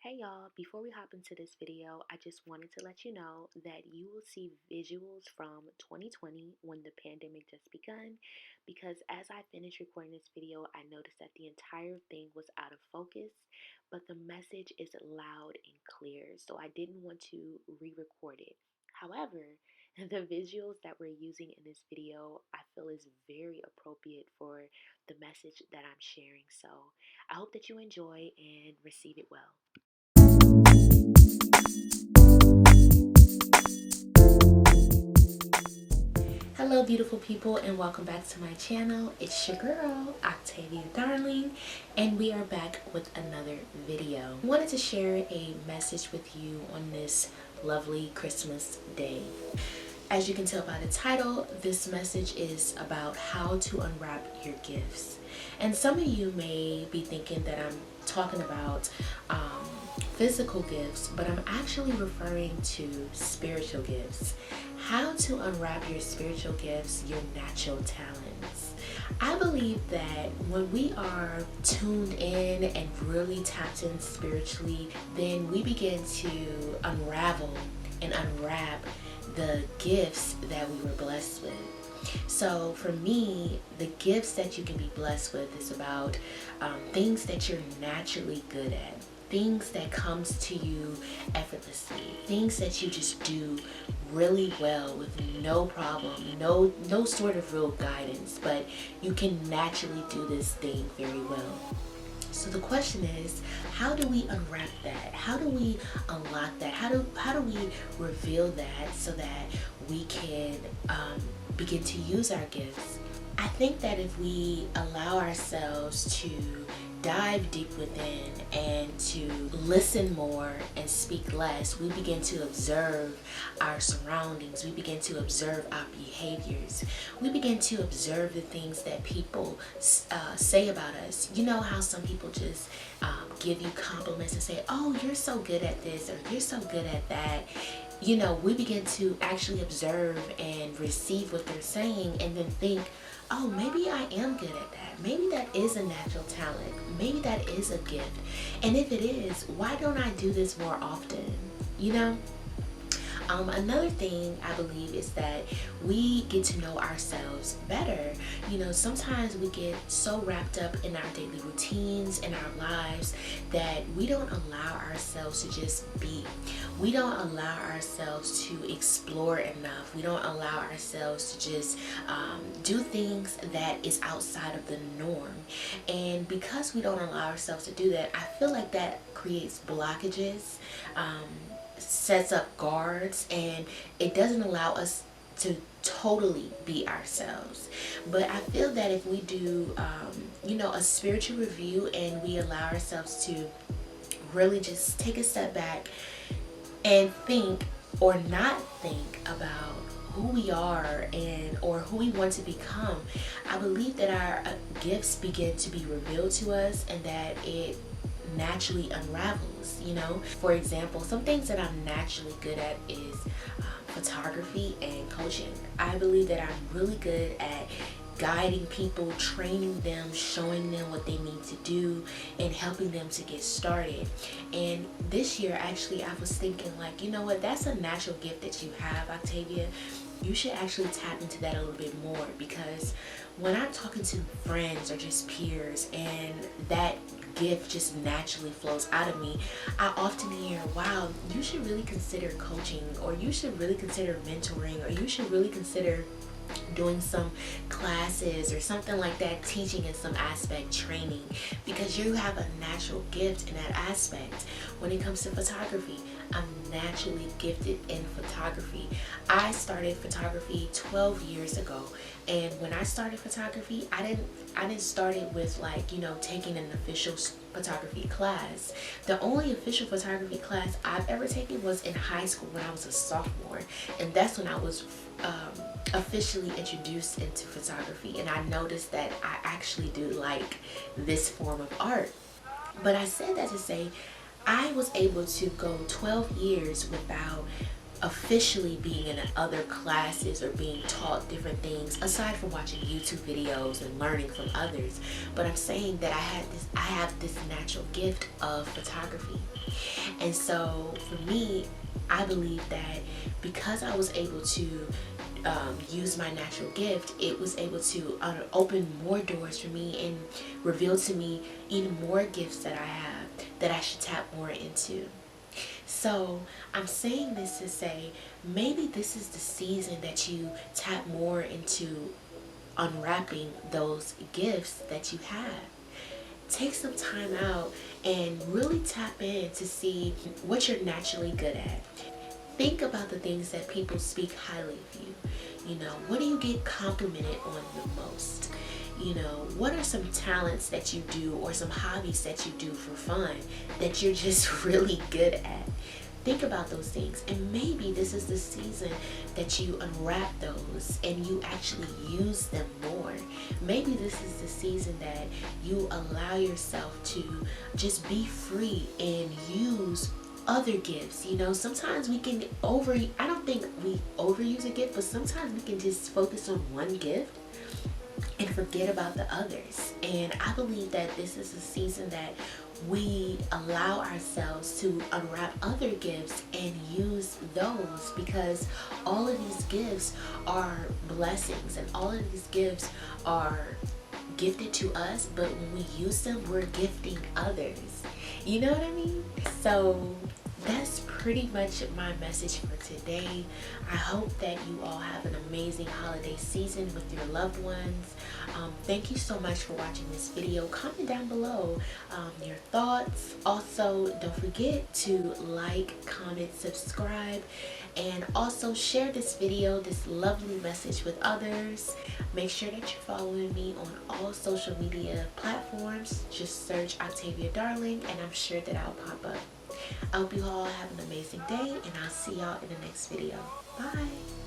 Hey y'all, before we hop into this video, I just wanted to let you know that you will see visuals from 2020 when the pandemic just begun, because as I finished recording this video, I noticed that the entire thing was out of focus, but the message is loud and clear, so I didn't want to re-record it. However, the visuals that we're using in this video, I feel is very appropriate for the message that I'm sharing, so I hope that you enjoy and receive it well. Hello beautiful people, and welcome back to my channel. It's your girl Octavia.Darling, and we are back with another video. I wanted to share a message with you on this lovely Christmas day. As you can tell by the title, this message is about how to unwrap your gifts. And some of you may be thinking that I'm talking about physical gifts, but I'm actually referring to spiritual gifts. How to unwrap your spiritual gifts, your natural talents. I believe that when we are tuned in and really tapped in spiritually, then we begin to unravel and unwrap the gifts that we were blessed with. So for me, the gifts that you can be blessed with is about things that you're naturally good at, things that comes to you effortlessly, things that you just do really well with no problem, no sort of real guidance, but you can naturally do this thing very well. So the question is, how do we unwrap that? How do we unlock that? How do we reveal that so that we can begin to use our gifts? I think that if we allow ourselves to dive deep within and to listen more and speak less, we begin to observe our surroundings. We begin to observe our behaviors. We begin to observe the things that people say about us. You know how some people just give you compliments and say, oh, you're so good at this, or you're so good at that. You know, we begin to actually observe and receive what they're saying and then think, oh, maybe I am good at that. Maybe that is a natural talent. Maybe that is a gift. And if it is, why don't I do this more often? You know? Another thing I believe is that we get to know ourselves better. You know, sometimes we get so wrapped up in our daily routines and our lives that we don't allow ourselves to just be. We don't allow ourselves to explore enough. We don't allow ourselves to just do things that is outside of the norm. And because we don't allow ourselves to do that, I feel like that creates blockages, sets up guards, and it doesn't allow us to totally be ourselves. But I feel that if we do a spiritual review and we allow ourselves to really just take a step back and think or not think about who we are or who we want to become, I believe that our gifts begin to be revealed to us and that it naturally unravels. You know, for example, some things that I'm naturally good at is photography and coaching. I believe that I'm really good at guiding people, training them, showing them what they need to do, and helping them to get started. And this year, actually, I was thinking, like, you know what, that's a natural gift that you have, Octavia. You should actually tap into that a little bit more, because when I'm talking to friends or just peers and that gift just naturally flows out of me, I often hear, wow, you should really consider coaching, or you should really consider mentoring, or you should really consider doing some classes or something like that, teaching in some aspect, training, because you have a natural gift in that aspect. When it comes to photography, I'm naturally gifted in photography. I started photography 12 years ago, and when I started photography, I didn't start it with, like, you know, taking an official photography class. The only official photography class I've ever taken was in high school when I was a sophomore, and that's when I was officially introduced into photography, and I noticed that I actually do like this form of art. But I said that to say I was able to go 12 years without officially being in other classes or being taught different things aside from watching YouTube videos and learning from others. But I'm saying that I have this natural gift of photography. And so for me, I believe that because I was able to use my natural gift, it was able to open more doors for me and reveal to me even more gifts that I have that I should tap more into. So I'm saying this to say, maybe this is the season that you tap more into unwrapping those gifts that you have. Take some time out and really tap in to see what you're naturally good at. Think about the things that people speak highly of you. You know, what do you get complimented on the most? You know, what are some talents that you do or some hobbies that you do for fun that you're just really good at? Think about those things, and maybe this is the season that you unwrap those and you actually use them more. Maybe this is the season that you allow yourself to just be free and use other gifts. You know, sometimes we can I don't think we overuse a gift, but sometimes we can just focus on one gift and forget about the others. And I believe that this is a season that we allow ourselves to unwrap other gifts and use those, because all of these gifts are blessings and all of these gifts are gifted to us, but when we use them, we're gifting others. You know what I mean? So that's pretty much my message for today. I hope that you all have an amazing holiday season with your loved ones. Thank you so much for watching this video. Comment down below your thoughts. Also, don't forget to like, comment, subscribe, and also share this video, this lovely message with others. Make sure that you're following me on all social media platforms. Just search Octavia.Darling and I'm sure that I'll pop up. I hope you all have an amazing day, and I'll see y'all in the next video. Bye.